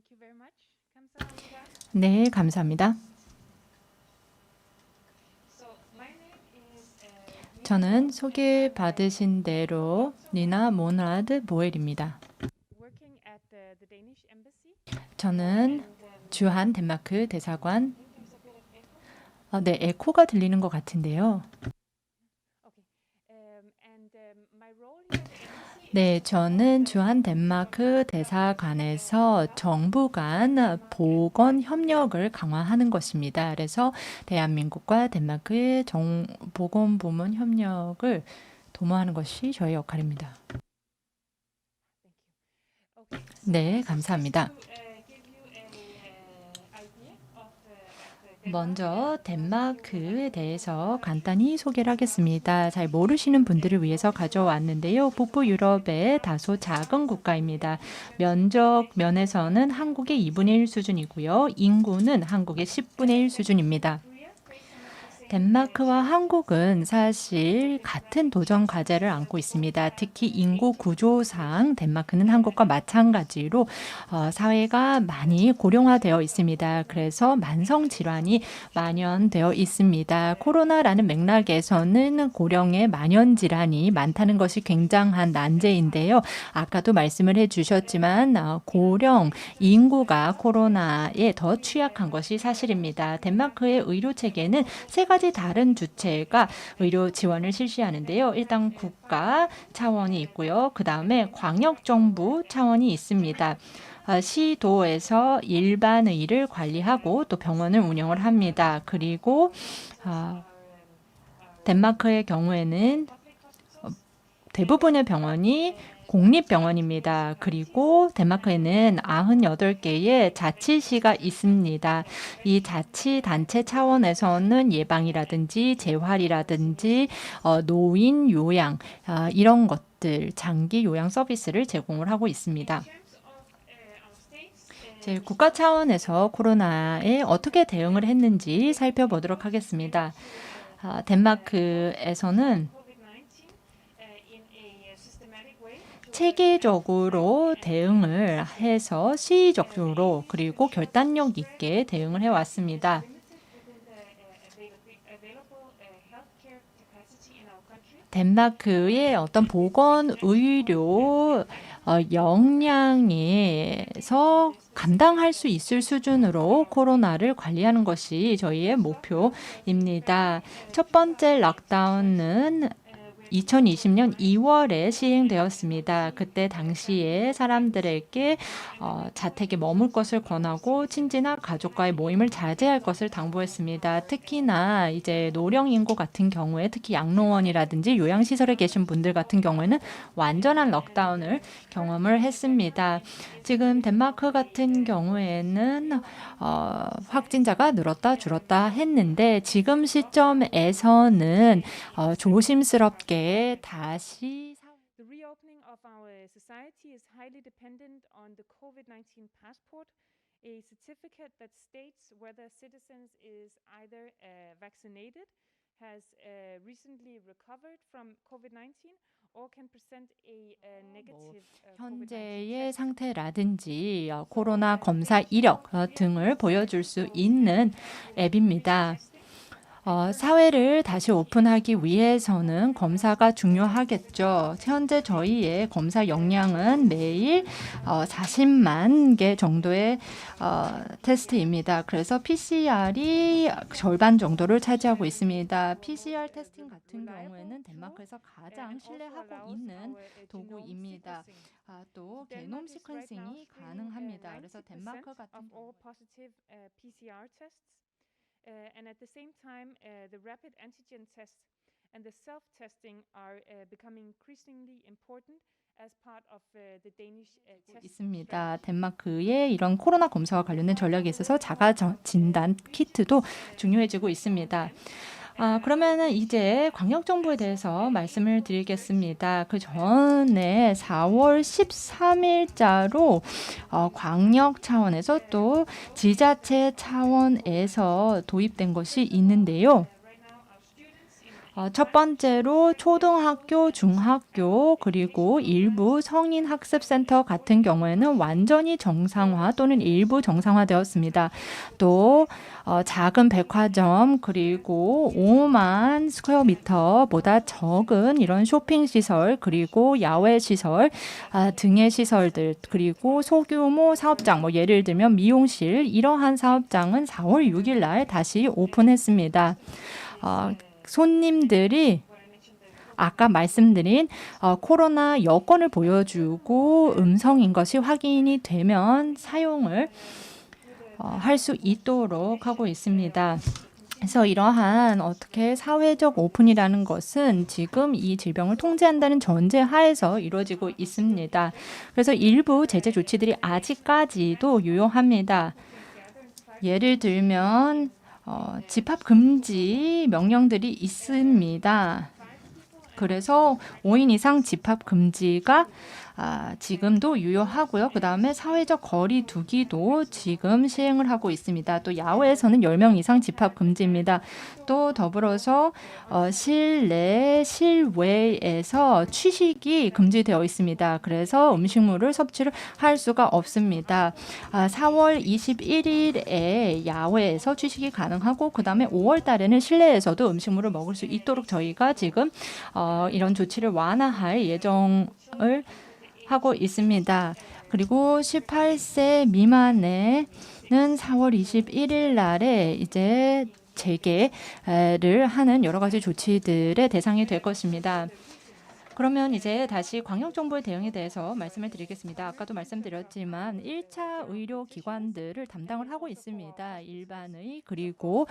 Thank you very much. 감사합니다. 네, 감사합니다. So my name is 저는 소개받으신 대로 니나 모나드 보엘입니다. working at the Danish embassy. 저는 주한 덴마크 대사관. 네, 에코가 들리는 것 같은데요. Okay. My role here at the embassy 네, 저는 주한 덴마크 대사관에서 정부 간 보건 협력을 강화하는 것입니다. 그래서 대한민국과 덴마크의 보건 부문 협력을 도모하는 것이 저의 역할입니다. Okay. 네, 감사합니다. To give you a idea of the 먼저 덴마크에 대해서 간단히 소개를 하겠습니다. 잘 모르시는 분들을 위해서 가져왔는데요. 북부 유럽의 다소 작은 국가입니다. 면적 면에서는 한국의 2분의 1 수준이고요. 인구는 한국의 10분의 1 수준입니다. 덴마크와 한국은 사실 같은 도전 과제를 안고 있습니다. 특히 인구 구조상 덴마크는 한국과 마찬가지로 사회가 많이 고령화되어 있습니다. 그래서 만성 질환이 만연되어 있습니다. 코로나라는 맥락에서는 고령의 만연 질환이 많다는 것이 굉장한 난제인데요. 아까도 말씀을 해주셨지만 고령 인구가 코로나에 더 취약한 것이 사실입니다. 덴마크의 의료 체계는 세 가지 다른 주체가 의료 지원을 실시하는데요. 일단 국가 차원이 있고요. 그 다음에 광역정부 차원이 있습니다. 시도에서 일반의를 관리하고 또 병원을 운영을 합니다. 그리고 덴마크의 경우에는 대부분의 병원이 공립병원입니다. 그리고 덴마크에는 98개의 자치시가 있습니다. 이 자치단체 차원에서는 예방이라든지 재활이라든지 노인 요양 이런 것들 장기 요양 서비스를 제공을 하고 있습니다. 제 국가 차원에서 코로나에 어떻게 대응을 했는지 살펴보도록 하겠습니다. 덴마크에서는 체계적으로 대응을 해서 시의적으로 그리고 결단력 있게 대응을 해왔습니다. 덴마크의 어떤 보건 의료 역량에서 감당할 수 있을 수준으로 코로나를 관리하는 것이 저희의 목표입니다. 첫 번째 락다운은 2020년 2월에 시행되었습니다. 그때 당시에 사람들에게 자택에 머물 것을 권하고 친지나 가족과의 모임을 자제할 것을 당부했습니다. 특히나 이제 노령 인구 같은 경우에 특히 양로원이라든지 요양시설에 계신 분들 같은 경우에는 완전한 럭다운을 경험을 했습니다. 지금 덴마크 같은 경우에는 확진자가 늘었다 줄었다 했는데 지금 시점에서는 조심스럽게 다시 The reopening of our society is highly dependent on the COVID-19 passport, a certificate that states whether citizens is either vaccinated, has recently recovered from COVID-19, or can present a negative 현재의 상태라든지 코로나 검사 이력 등을 보여줄 수 있는 앱입니다. 사회를 다시 오픈하기 위해서는 검사가 중요하겠죠. 현재 저희의 검사 역량은 매일 40만 개 정도의 테스트입니다. 그래서 PCR이 절반 정도를 차지하고 있습니다. PCR 테스팅 같은 경우에는 덴마크에서 가장 신뢰하고 있는 도구입니다. 또 게놈 시퀀싱이 가능합니다. 그래서 덴마크 같은 경우 and at the same time, the rapid antigen tests and the self-testing are becoming increasingly important as part of the Danish test 있습니다. 덴마크의 이런 코로나 검사와 관련된 전략에 있어서 자가 진단 키트도 중요해지고 있습니다. 그러면은 이제 광역정부에 대해서 말씀을 드리겠습니다. 그 전에 4월 13일자로 광역 차원에서 또 지자체 차원에서 도입된 것이 있는데요. 첫 번째로 초등학교, 중학교, 그리고 일부 성인학습센터 같은 경우에는 완전히 정상화 또는 일부 정상화되었습니다. 또 작은 백화점 그리고 5만 스퀘어미터보다 적은 이런 쇼핑시설 그리고 야외시설 등의 시설들 그리고 소규모 사업장 뭐 예를 들면 미용실 이러한 사업장은 4월 6일 날 다시 오픈했습니다. 손님들이 아까 말씀드린 코로나 여권을 보여주고 음성인 것이 확인이 되면 사용을 할 수 있도록 하고 있습니다. 그래서 이러한 어떻게 사회적 오픈이라는 것은 지금 이 질병을 통제한다는 전제 하에서 이루어지고 있습니다. 그래서 일부 제재 조치들이 아직까지도 유효합니다. 예를 들면 집합 금지 명령들이 있습니다. 그래서 5인 이상 집합 금지가 지금도 유효하고요. 그 다음에 사회적 거리 두기도 지금 시행을 하고 있습니다. 또 야외에서는 10명 이상 집합 금지입니다. 또 더불어서 실내, 실외에서 취식이 금지되어 있습니다. 그래서 음식물을 섭취를 할 수가 없습니다. 4월 21일에 야외에서 취식이 가능하고 그 다음에 5월 달에는 실내에서도 음식물을 먹을 수 있도록 저희가 지금 이런 조치를 완화할 예정을 하고 있습니다. 그리고 18세 미만에는 4월 21일 날에 이제 재개를 하는 여러 가지 조치들의 대상이 될 것입니다. 그러면 이제 다시 광역정부의 대응에 대해서 말씀을 드리겠습니다. 아까도 말씀드렸지만 1차 의료기관들을 담당을 하고 있습니다. 일반의 그리고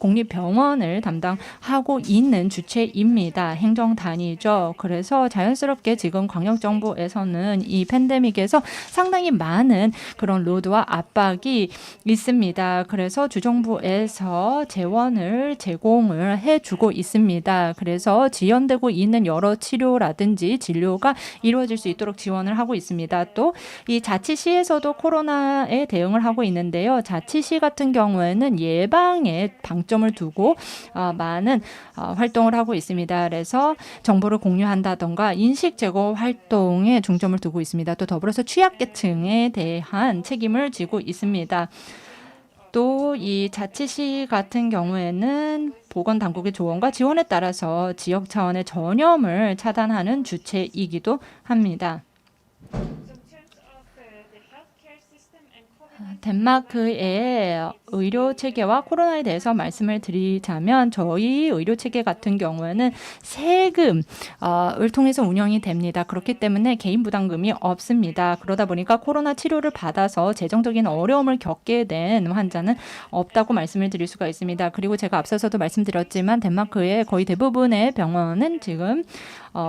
공립병원을 담당하고 있는 주체입니다. 행정단위죠. 그래서 자연스럽게 지금 광역정부에서는 이 팬데믹에서 상당히 많은 그런 로드와 압박이 있습니다. 그래서 주정부에서 재원을 제공을 해주고 있습니다. 그래서 지연되고 있는 여러 치료라든지 진료가 이루어질 수 있도록 지원을 하고 있습니다. 또 이 자치시에서도 코로나에 대응을 하고 있는데요. 자치시 같은 경우에는 예방에 방점을 두고 많은 활동을 하고 있습니다. 그래서 정보를 공유한다던가 인식 제거 활동에 중점을 두고 있습니다. 또 더불어서 취약계층에 대한 책임을 지고 있습니다. 또 이 자치시 같은 경우에는 보건당국의 조언과 지원에 따라서 지역 차원의 전염을 차단하는 주체이기도 합니다. 덴마크의 의료 체계와 코로나에 대해서 말씀을 드리자면 저희 의료 체계 같은 경우에는 세금을 통해서 운영이 됩니다. 그렇기 때문에 개인 부담금이 없습니다. 그러다 보니까 코로나 치료를 받아서 재정적인 어려움을 겪게 된 환자는 없다고 말씀을 드릴 수가 있습니다. 그리고 제가 앞서서도 말씀드렸지만 덴마크의 거의 대부분의 병원은 지금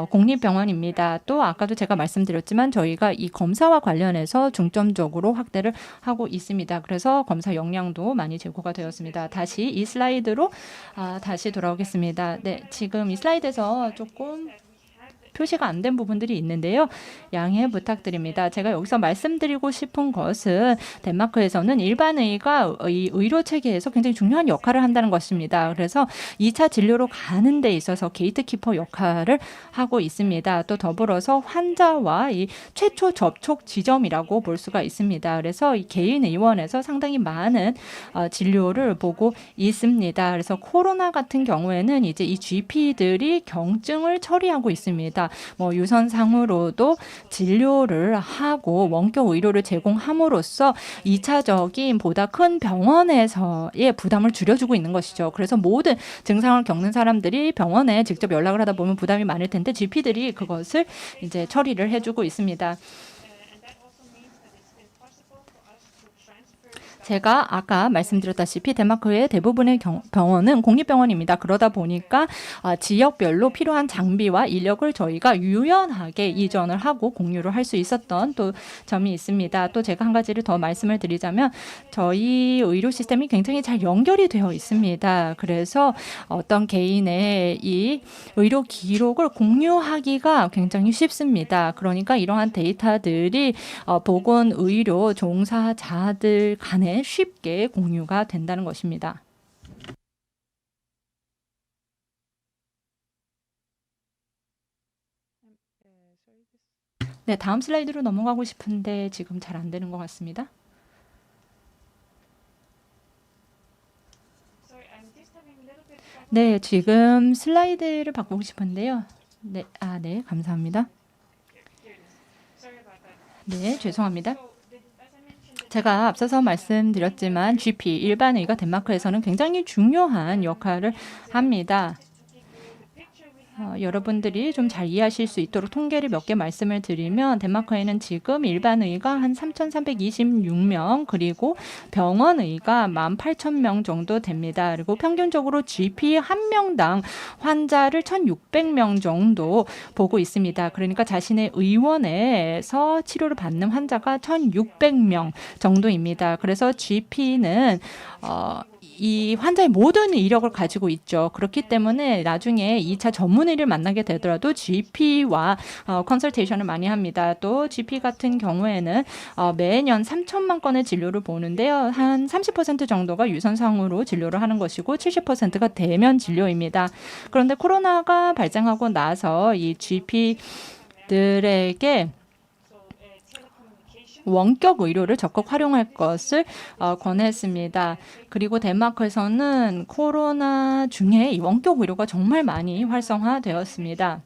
공립병원입니다. 또 아까도 제가 말씀드렸지만 저희가 이 검사와 관련해서 중점적으로 확대를 하고 있습니다. 그래서 검사 역량도 많이 제고가 되었습니다. 다시 이 슬라이드로 다시 돌아오겠습니다. 네, 지금 이 슬라이드에서 조금 표시가 안 된 부분들이 있는데요. 양해 부탁드립니다. 제가 여기서 말씀드리고 싶은 것은 덴마크에서는 일반의가 이 의료 체계에서 굉장히 중요한 역할을 한다는 것입니다. 그래서 2차 진료로 가는 데 있어서 게이트키퍼 역할을 하고 있습니다. 또 더불어서 환자와 이 최초 접촉 지점이라고 볼 수가 있습니다. 그래서 이 개인 의원에서 상당히 많은 진료를 보고 있습니다. 그래서 코로나 같은 경우에는 이제 이 GP들이 경증을 처리하고 있습니다. 뭐 유선상으로도 진료를 하고 원격 의료를 제공함으로써 2차적인 보다 큰 병원에서의 부담을 줄여주고 있는 것이죠. 그래서 모든 증상을 겪는 사람들이 병원에 직접 연락을 하다 보면 부담이 많을 텐데 GP들이 그것을 이제 처리를 해주고 있습니다. 제가 아까 말씀드렸다시피 덴마크의 대부분의 병원은 공립병원입니다. 그러다 보니까 지역별로 필요한 장비와 인력을 저희가 유연하게 이전을 하고 공유를 할 수 있었던 또 점이 있습니다. 또 제가 한 가지를 더 말씀을 드리자면 저희 의료 시스템이 굉장히 잘 연결이 되어 있습니다. 그래서 어떤 개인의 이 의료 기록을 공유하기가 굉장히 쉽습니다. 그러니까 이러한 데이터들이 보건의료 종사자들 간에 쉽게 공유가 된다는 것입니다. 네, 다음 슬라이드로 넘어가고 싶은데 지금 잘 안 되는 것 같습니다. 네, 지금 슬라이드를 바꾸고 싶은데요. 네, 네, 감사합니다. 네, 죄송합니다. 제가 앞서서 말씀드렸지만 GP, 일반의가 덴마크에서는 굉장히 중요한 역할을 합니다. 여러분들이 좀 잘 이해하실 수 있도록 통계를 몇 개 말씀을 드리면 덴마크에는 지금 일반의가 한 3,326명 그리고 병원의가 18,000명 정도 됩니다. 그리고 평균적으로 GP 한 명당 환자를 1,600명 정도 보고 있습니다. 그러니까 자신의 의원에서 치료를 받는 환자가 1,600명 정도입니다. 그래서 GP는 이 환자의 모든 이력을 가지고 있죠. 그렇기 때문에 나중에 2차 전문의를 만나게 되더라도 GP와 컨설테이션을 많이 합니다. 또 GP 같은 경우에는 매년 3천만 건의 진료를 보는데요. 한 30% 정도가 유선상으로 진료를 하는 것이고 70%가 대면 진료입니다. 그런데 코로나가 발생하고 나서 이 GP들에게 원격 의료를 적극 활용할 것을 권했습니다. 그리고 덴마크에서는 코로나 중에 이 원격 의료가 정말 많이 활성화되었습니다.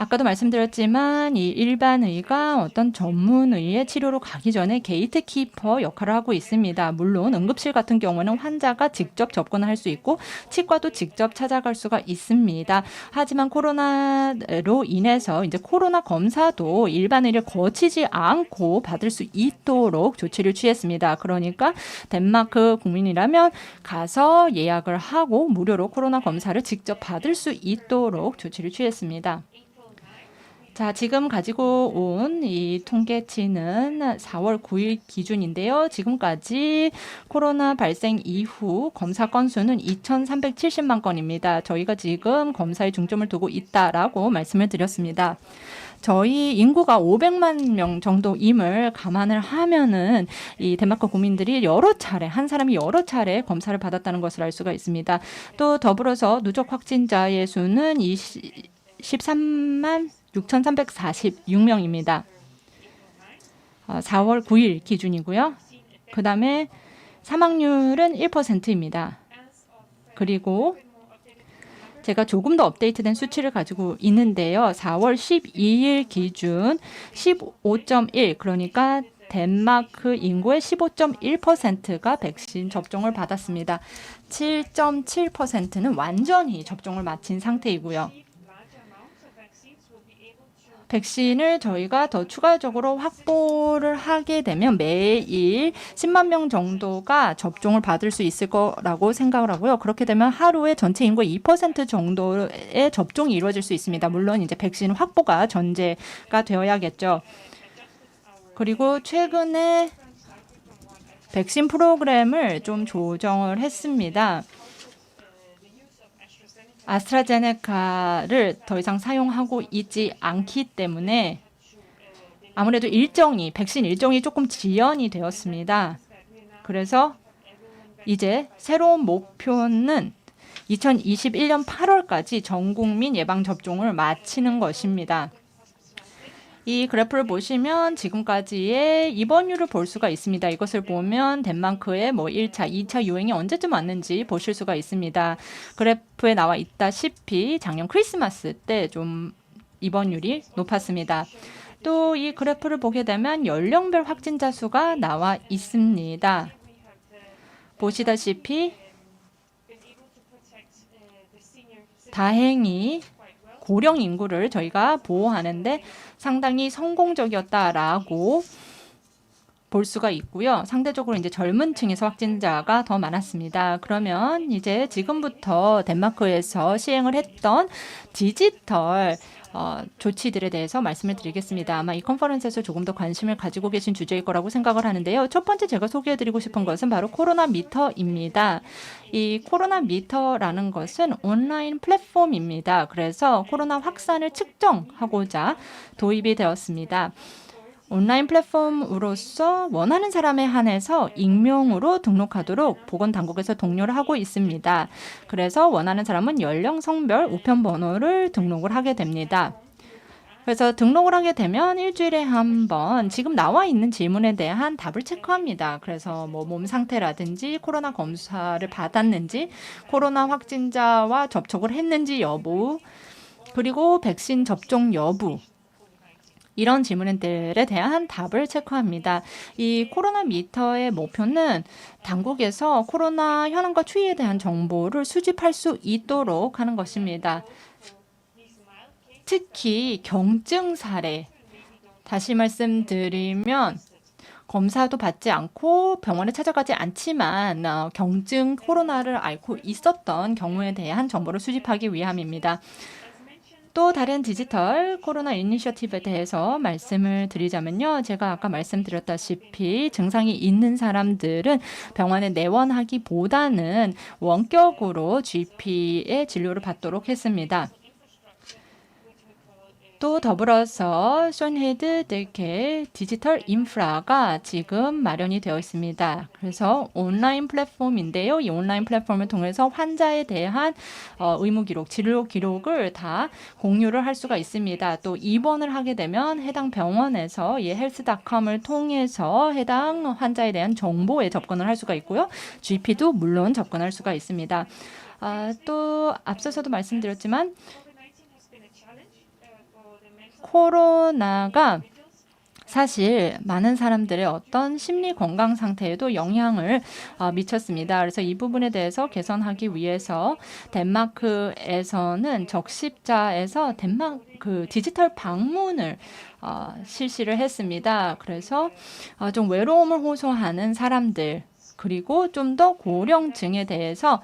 아까도 말씀드렸지만 이 일반의가 어떤 전문의의 치료로 가기 전에 게이트키퍼 역할을 하고 있습니다. 물론 응급실 같은 경우는 환자가 직접 접근할 수 있고 치과도 직접 찾아갈 수가 있습니다. 하지만 코로나로 인해서 이제 코로나 검사도 일반의를 거치지 않고 받을 수 있도록 조치를 취했습니다. 그러니까 덴마크 국민이라면 가서 예약을 하고 무료로 코로나 검사를 직접 받을 수 있도록 조치를 취했습니다. 자, 지금 가지고 온 이 통계치는 4월 9일 기준인데요. 지금까지 코로나 발생 이후 검사 건수는 2,370만 건입니다. 저희가 지금 검사에 중점을 두고 있다라고 말씀을 드렸습니다. 저희 인구가 500만 명 정도임을 감안을 하면은 이 덴마크 국민들이 여러 차례, 한 사람이 여러 차례 검사를 받았다는 것을 알 수가 있습니다. 또 더불어서 누적 확진자의 수는 13만 6,346명입니다. 4월 9일 기준이고요. 그 다음에 사망률은 1%입니다. 그리고 제가 조금 더 업데이트된 수치를 가지고 있는데요. 4월 12일 기준 15.1, 그러니까 덴마크 인구의 15.1%가 백신 접종을 받았습니다. 7.7%는 완전히 접종을 마친 상태이고요. 백신을 저희가 더 추가적으로 확보를 하게 되면 매일 10만 명 정도가 접종을 받을 수 있을 거라고 생각을 하고요. 그렇게 되면 하루에 전체 인구의 2% 정도의 접종이 이루어질 수 있습니다. 물론 이제 백신 확보가 전제가 되어야겠죠. 그리고 최근에 백신 프로그램을 좀 조정을 했습니다. 아스트라제네카를 더 이상 사용하고 있지 않기 때문에 아무래도 백신 일정이 조금 지연이 되었습니다. 그래서 이제 새로운 목표는 2021년 8월까지 전 국민 예방접종을 마치는 것입니다. 이 그래프를 보시면 지금까지의 입원율을 볼 수가 있습니다. 이것을 보면 덴마크의 1차, 2차 유행이 언제쯤 왔는지 보실 수가 있습니다. 그래프에 나와 있다시피 작년 크리스마스 때 좀 입원율이 높았습니다. 또 이 그래프를 보게 되면 연령별 확진자 수가 나와 있습니다. 보시다시피 다행히 고령 인구를 저희가 보호하는데 상당히 성공적이었다라고 볼 수가 있고요. 상대적으로 이제 젊은 층에서 확진자가 더 많았습니다. 그러면 이제 지금부터 덴마크에서 시행을 했던 디지털 조치들에 대해서 말씀을 드리겠습니다. 아마 이 컨퍼런스에서 조금 더 관심을 가지고 계신 주제일 거라고 생각을 하는데요. 첫 번째 제가 소개해드리고 싶은 것은 바로 코로나 미터입니다. 이 코로나 미터라는 것은 온라인 플랫폼입니다. 그래서 코로나 확산을 측정하고자 도입이 되었습니다. 온라인 플랫폼으로서 원하는 사람에 한해서 익명으로 등록하도록 보건당국에서 독려를 하고 있습니다. 그래서 원하는 사람은 연령, 성별, 우편번호를 등록을 하게 됩니다. 그래서 등록을 하게 되면 일주일에 한 번 지금 나와 있는 질문에 대한 답을 체크합니다. 그래서 뭐 몸 상태라든지 코로나 검사를 받았는지, 코로나 확진자와 접촉을 했는지 여부, 그리고 백신 접종 여부, 이런 질문들에 대한 답을 체크합니다. 이 코로나 미터의 목표는 당국에서 코로나 현황과 추이에 대한 정보를 수집할 수 있도록 하는 것입니다. 특히 경증 사례, 다시 말씀드리면 검사도 받지 않고 병원에 찾아가지 않지만 경증 코로나를 앓고 있었던 경우에 대한 정보를 수집하기 위함입니다. 또 다른 디지털 코로나 이니셔티브에 대해서 말씀을 드리자면요. 제가 아까 말씀드렸다시피 증상이 있는 사람들은 병원에 내원하기보다는 원격으로 GP의 진료를 받도록 했습니다. 또 더불어서 쇼헤드 이렇게 디지털 인프라가 지금 마련이 되어 있습니다. 그래서 온라인 플랫폼인데요. 이 온라인 플랫폼을 통해서 환자에 대한 의무 기록, 진료 기록을 다 공유를 할 수가 있습니다. 또 입원을 하게 되면 해당 병원에서 이 헬스닷컴을 통해서 해당 환자에 대한 정보에 접근을 할 수가 있고요. GP도 물론 접근할 수가 있습니다. 또 앞서서도 말씀드렸지만 코로나가 사실 많은 사람들의 어떤 심리 건강 상태에도 영향을 미쳤습니다. 그래서 이 부분에 대해서 개선하기 위해서 덴마크에서는 적십자에서 덴마크 디지털 방문을 실시를 했습니다. 그래서 좀 외로움을 호소하는 사람들, 그리고 좀 더 고령층에 대해서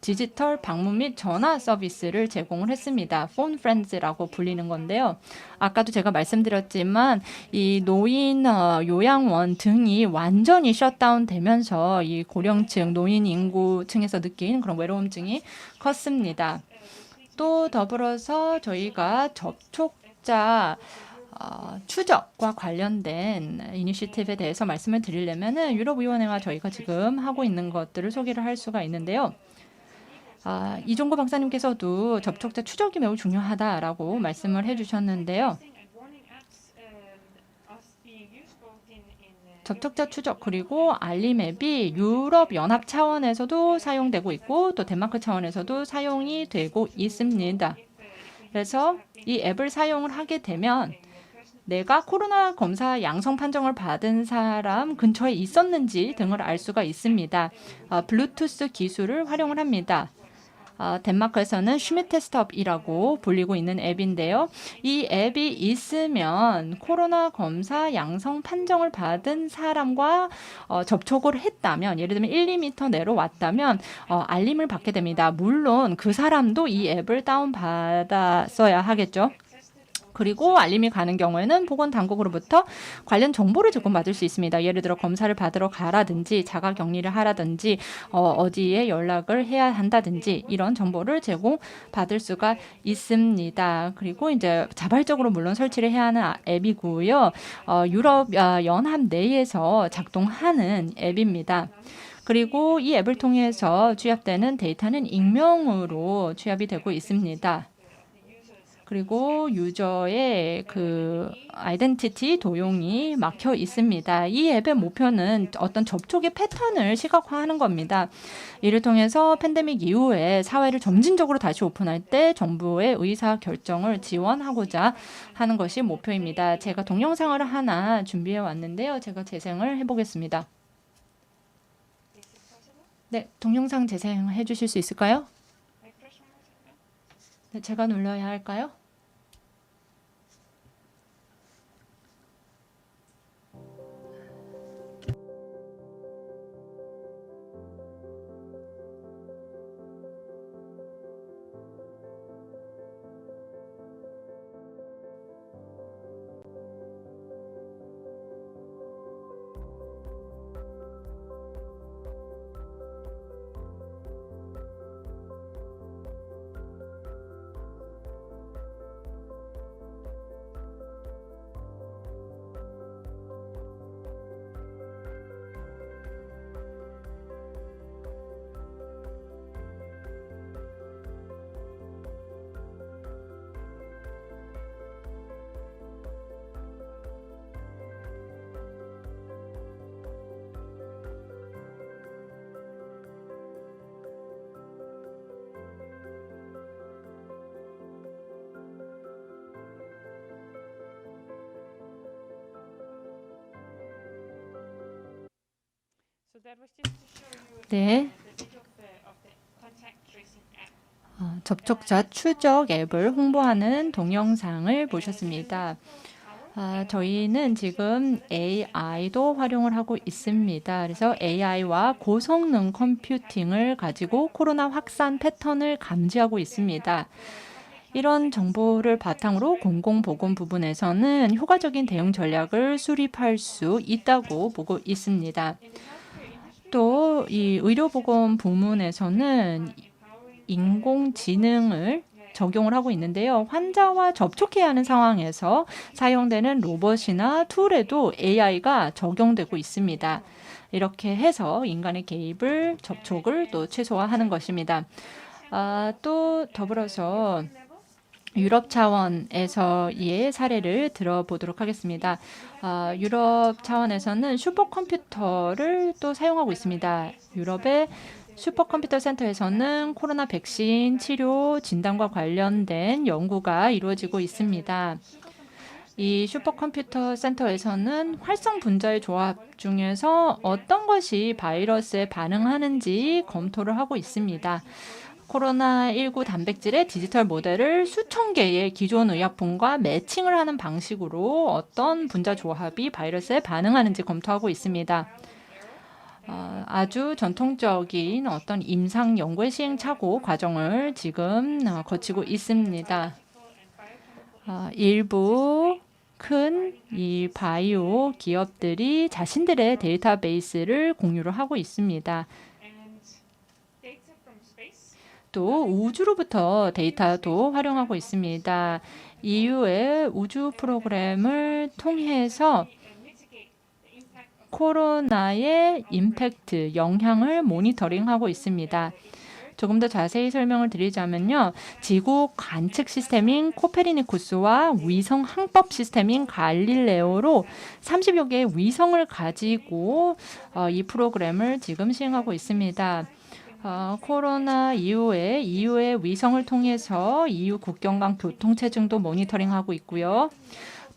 디지털 방문 및 전화 서비스를 제공을 했습니다. 폰 프렌즈라고 불리는 건데요. 아까도 제가 말씀드렸지만 이 노인 요양원 등이 완전히 셧다운 되면서 이 고령층, 노인 인구층에서 느낀 그런 외로움증이 컸습니다. 또 더불어서 저희가 접촉자 추적과 관련된 이니시티브에 대해서 말씀을 드리려면 유럽위원회와 저희가 지금 하고 있는 것들을 소개를 할 수가 있는데요. 이종구 박사님께서도 접촉자 추적이 매우 중요하다라고 말씀을 해주셨는데요. 접촉자 추적 그리고 알림 앱이 유럽 연합 차원에서도 사용되고 있고 또 덴마크 차원에서도 사용이 되고 있습니다. 그래서 이 앱을 사용을 하게 되면 내가 코로나 검사 양성 판정을 받은 사람 근처에 있었는지 등을 알 수가 있습니다. 블루투스 기술을 활용을 합니다. 덴마크에서는 슈미테스트업이라고 불리고 있는 앱인데요. 이 앱이 있으면 코로나 검사 양성 판정을 받은 사람과 접촉을 했다면, 예를 들면 1, 2m 내로 왔다면 알림을 받게 됩니다. 물론 그 사람도 이 앱을 다운받았어야 하겠죠. 그리고 알림이 가는 경우에는 보건당국으로부터 관련 정보를 제공받을 수 있습니다. 예를 들어 검사를 받으러 가라든지 자가격리를 하라든지 어디에 연락을 해야 한다든지 이런 정보를 제공받을 수가 있습니다. 그리고 이제 자발적으로 물론 설치를 해야 하는 앱이고요. 유럽 연합 내에서 작동하는 앱입니다. 그리고 이 앱을 통해서 취합되는 데이터는 익명으로 취합이 되고 있습니다. 그리고 유저의 그 아이덴티티 도용이 막혀 있습니다. 이 앱의 목표는 어떤 접촉의 패턴을 시각화하는 겁니다. 이를 통해서 팬데믹 이후에 사회를 점진적으로 다시 오픈할 때 정부의 의사 결정을 지원하고자 하는 것이 목표입니다. 제가 동영상을 하나 준비해 왔는데요. 제가 재생을 해보겠습니다. 네, 동영상 재생해 주실 수 있을까요? 네, 제가 눌러야 할까요? that was just to show you 네. the video of the contact tracing app. 접촉자 추적 앱을 홍보하는 동영상을 보셨습니다. 저희는 지금 AI도 활용을 하고 있습니다. 그래서 AI와 고성능 컴퓨팅을 가지고 코로나 확산 패턴을 감지하고 있습니다. 이런 정보를 바탕으로 공공보건 부분에서는 효과적인 대응 전략을 수립할 수 있다고 보고 있습니다. 또 이 의료보건 부문에서는 인공지능을 적용을 하고 있는데요. 환자와 접촉해야 하는 상황에서 사용되는 로봇이나 툴에도 AI가 적용되고 있습니다. 이렇게 해서 인간의 개입을, 접촉을 또 최소화하는 것입니다. 또 더불어서 유럽 차원에서의 사례를 들어보도록 하겠습니다. 유럽 차원에서는 슈퍼컴퓨터를 또 사용하고 있습니다. 유럽의 슈퍼컴퓨터 센터에서는 코로나 백신 치료 진단과 관련된 연구가 이루어지고 있습니다. 이 슈퍼컴퓨터 센터에서는 활성 분자의 조합 중에서 어떤 것이 바이러스에 반응하는지 검토를 하고 있습니다. 코로나19 단백질의 디지털 모델을 수천 개의 기존 의약품과 매칭을 하는 방식으로 어떤 분자 조합이 바이러스에 반응하는지 검토하고 있습니다. 아주 전통적인 어떤 임상 연구의 시행착오 과정을 지금 거치고 있습니다. 일부 큰 이 바이오 기업들이 자신들의 데이터베이스를 공유를 하고 있습니다. 또 우주로부터 데이터도 활용하고 있습니다. EU의 우주 프로그램을 통해서 코로나의 임팩트, 영향을 모니터링하고 있습니다. 조금 더 자세히 설명을 드리자면요. 지구 관측 시스템인 코페르니쿠스와 위성 항법 시스템인 갈릴레오로 30여 개의 위성을 가지고 이 프로그램을 지금 시행하고 있습니다. 코로나 이후에 EU의 위성을 통해서 EU 국경 간 교통체증도 모니터링하고 있고요.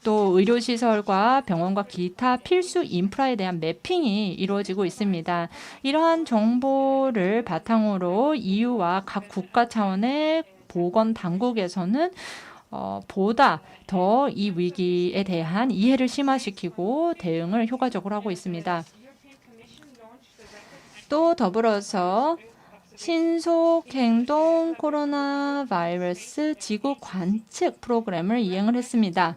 또 의료시설과 병원과 기타 필수 인프라에 대한 매핑이 이루어지고 있습니다. 이러한 정보를 바탕으로 EU와 각 국가 차원의 보건 당국에서는 보다 더 이 위기에 대한 이해를 심화시키고 대응을 효과적으로 하고 있습니다. 또 더불어서 신속행동 코로나 바이러스 지구 관측 프로그램을 이행을 했습니다.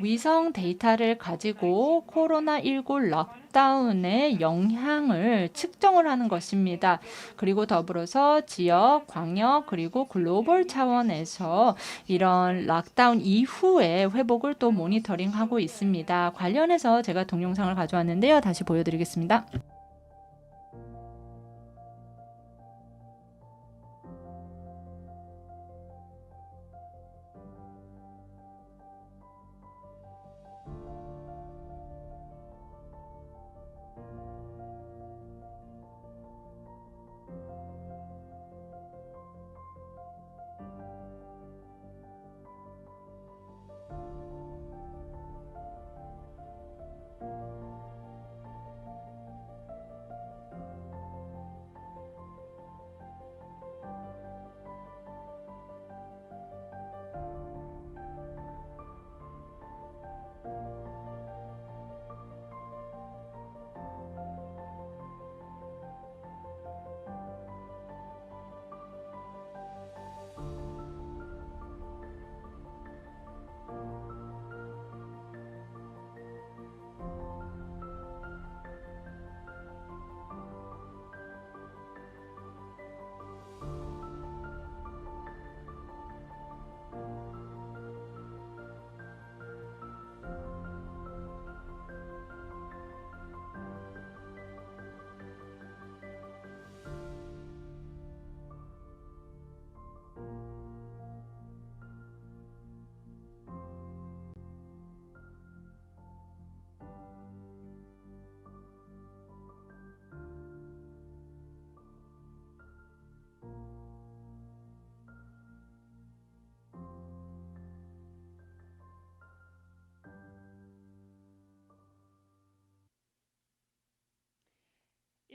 위성 데이터를 가지고 코로나19 락다운의 영향을 측정을 하는 것입니다. 그리고 더불어서 지역, 광역, 그리고 글로벌 차원에서 이런 락다운 이후의 회복을 또 모니터링하고 있습니다. 관련해서 제가 동영상을 가져왔는데요. 다시 보여드리겠습니다.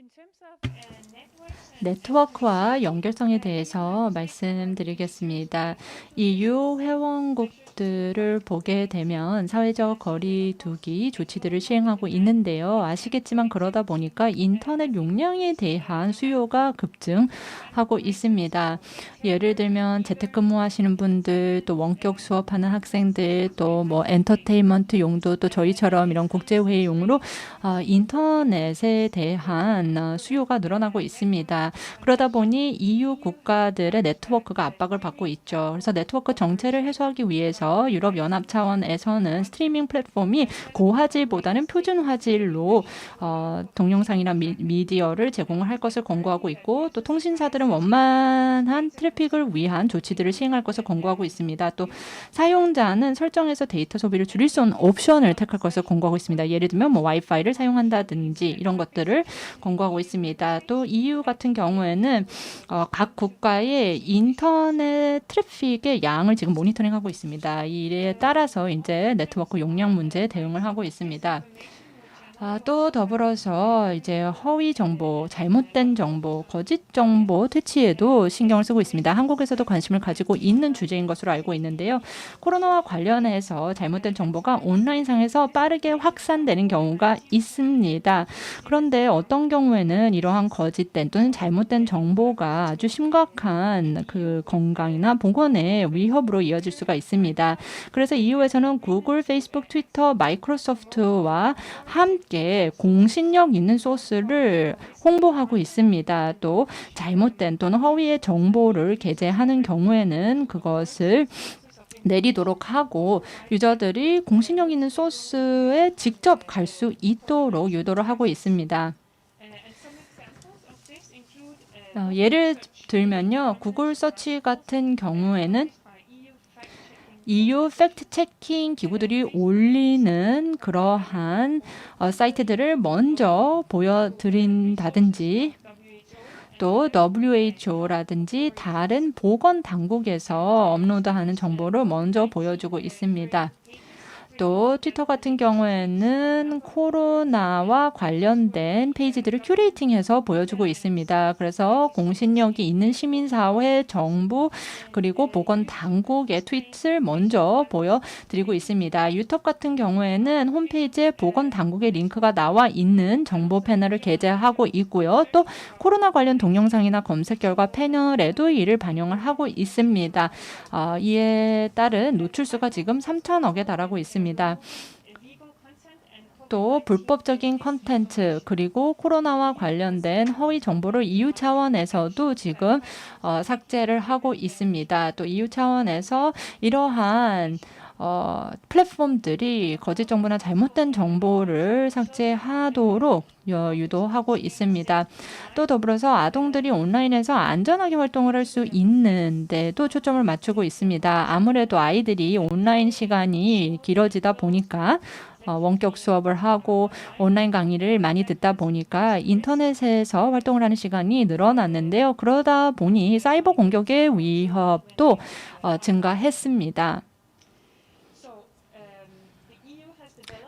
In terms of networks and 네트워크와 연결성에 대해서 말씀드리겠습니다. EU 회원국들을 보게 되면 사회적 거리 두기 조치들을 시행하고 있는데요. 아시겠지만 그러다 보니까 인터넷 용량에 대한 수요가 급증하고 있습니다. 예를 들면 재택근무하시는 분들, 또 원격 수업하는 학생들, 또 뭐 엔터테인먼트 용도, 또 저희처럼 이런 국제회의용으로 인터넷에 대한 수요가 늘어나고 있습니다. 그러다 보니 EU 국가들의 네트워크가 압박을 받고 있죠. 그래서 네트워크 정체를 해소하기 위해서 유럽연합 차원에서는 스트리밍 플랫폼이 고화질보다는 표준 화질로 동영상이나 미디어를 제공을 할 것을 권고하고 있고, 또 통신사들은 원만한 트래픽을 위한 조치들을 시행할 것을 권고하고 있습니다. 또 사용자는 설정에서 데이터 소비를 줄일 수 있는 옵션을 택할 것을 권고하고 있습니다. 예를 들면 뭐 와이파이를 사용한다든지 이런 것들을 권고하고 있습니다. 또 EU 같은 경우에는 각 국가의 인터넷 트래픽의 양을 지금 모니터링하고 있습니다. 이에 따라서 이제 네트워크 용량 문제에 대응을 하고 있습니다. 또 더불어서 이제 허위 정보, 잘못된 정보, 거짓 정보 퇴치에도 신경을 쓰고 있습니다. 한국에서도 관심을 가지고 있는 주제인 것으로 알고 있는데요. 코로나와 관련해서 잘못된 정보가 온라인상에서 빠르게 확산되는 경우가 있습니다. 그런데 어떤 경우에는 이러한 거짓된 또는 잘못된 정보가 아주 심각한 그 건강이나 보건에 위협으로 이어질 수가 있습니다. 그래서 EU에서는 구글, 페이스북, 트위터, 마이크로소프트와 함께 공신력 있는 소스를 홍보하고 있습니다. 또 잘못된 또는 허위의 정보를 게재하는 경우에는 그것을 내리도록 하고 유저들이 공신력 있는 소스에 직접 갈 수 있도록 유도를 하고 있습니다. 예를 들면요, 구글 서치 같은 경우에는 EU 팩트 체킹 기구들이 올리는 그러한 사이트들을 먼저 보여드린다든지, 또 WHO라든지 다른 보건 당국에서 업로드하는 정보를 먼저 보여주고 있습니다. 또 트위터 같은 경우에는 코로나와 관련된 페이지들을 큐레이팅해서 보여주고 있습니다. 그래서 공신력이 있는 시민사회, 정부, 그리고 보건 당국의 트윗을 먼저 보여드리고 있습니다. 유튜브 같은 경우에는 홈페이지에 보건 당국의 링크가 나와 있는 정보 패널을 게재하고 있고요. 또 코로나 관련 동영상이나 검색 결과 패널에도 이를 반영을 하고 있습니다. 이에 따른 노출수가 지금 3천억에 달하고 있습니다. 또 불법적인 컨텐츠, 그리고 코로나와 관련된 허위 정보를 EU 차원에서도 지금 삭제를 하고 있습니다. 또 EU 차원에서 이러한 플랫폼들이 거짓 정보나 잘못된 정보를 삭제하도록 유도하고 있습니다. 또 더불어서 아동들이 온라인에서 안전하게 활동을 할 수 있는 데도 초점을 맞추고 있습니다. 아무래도 아이들이 온라인 시간이 길어지다 보니까 원격 수업을 하고 온라인 강의를 많이 듣다 보니까 인터넷에서 활동을 하는 시간이 늘어났는데요. 그러다 보니 사이버 공격의 위협도 증가했습니다.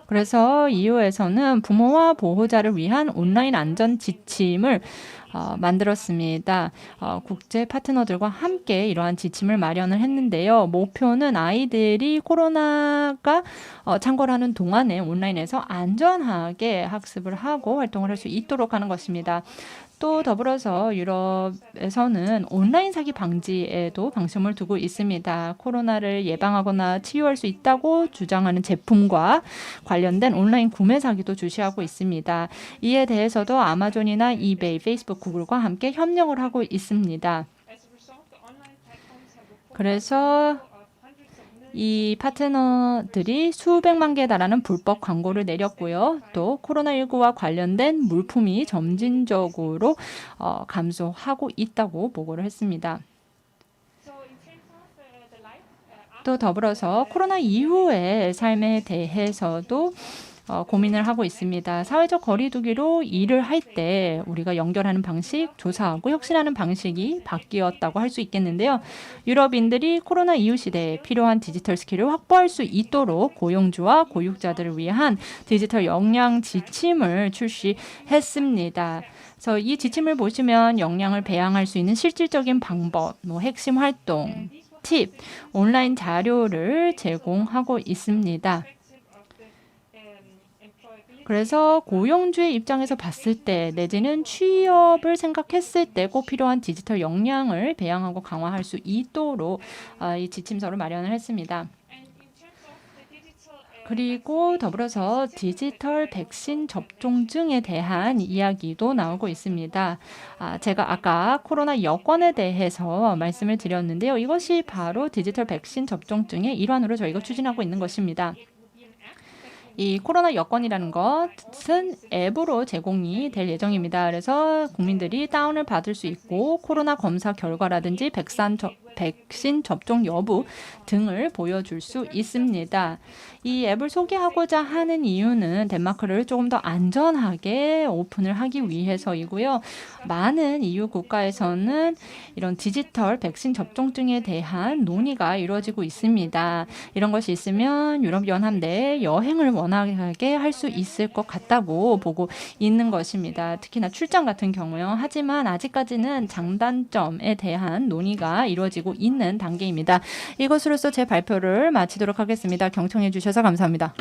그래서 EU에서는 부모와 보호자를 위한 온라인 안전 지침을 만들었습니다. 국제 파트너들과 함께 이러한 지침을 마련을 했는데요. 목표는 아이들이 코로나가 창궐하는 동안에 온라인에서 안전하게 학습을 하고 활동을 할 수 있도록 하는 것입니다. 또 더불어서 유럽에서는 온라인 사기 방지에도 방점을 두고 있습니다. 코로나를 예방하거나 치유할 수 있다고 주장하는 제품과 관련된 온라인 구매 사기도 주시하고 있습니다. 이에 대해서도 아마존이나 이베이, 페이스북, 구글과 함께 협력을 하고 있습니다. 그래서 이 파트너들이 수백만 개에 달하는 불법 광고를 내렸고요. 또 코로나19와 관련된 물품이 점진적으로 감소하고 있다고 보고를 했습니다. 또 더불어서 코로나 이후의 삶에 대해서도 고민을 하고 있습니다. 사회적 거리 두기로 일을 할 때 우리가 연결하는 방식, 조사하고 혁신하는 방식이 바뀌었다고 할 수 있겠는데요. 유럽인들이 코로나 이후 시대에 필요한 디지털 스킬을 확보할 수 있도록 고용주와 고육자들을 위한 디지털 역량 지침을 출시했습니다. 그래서 이 지침을 보시면 역량을 배양할 수 있는 실질적인 방법, 핵심 활동, 팁, 온라인 자료를 제공하고 있습니다. 그래서 고용주의 입장에서 봤을 때 내지는 취업을 생각했을 때 꼭 필요한 디지털 역량을 배양하고 강화할 수 있도록 이 지침서를 마련을 했습니다. 그리고 더불어서 디지털 백신 접종증에 대한 이야기도 나오고 있습니다. 제가 아까 코로나 여권에 대해서 말씀을 드렸는데요. 이것이 바로 디지털 백신 접종증의 일환으로 저희가 추진하고 있는 것입니다. 이 코로나 여권이라는 것은 앱으로 제공이 될 예정입니다. 그래서 국민들이 다운을 받을 수 있고 코로나 검사 결과라든지 백신 접종 여부 등을 보여줄 수 있습니다. 이 앱을 소개하고자 하는 이유는 덴마크를 조금 더 안전하게 오픈을 하기 위해서이고요. 많은 EU 국가에서는 이런 디지털 백신 접종증에 대한 논의가 이루어지고 있습니다. 이런 것이 있으면 유럽연합 내 여행을 원활하게 할 수 있을 것 같다고 보고 있는 것입니다. 특히나 출장 같은 경우요. 하지만 아직까지는 장단점에 대한 논의가 이루어지고 있는 단계입니다. 이것으로서 제 발표를 마치도록 하겠습니다. 경청해 주셔서 감사합니다.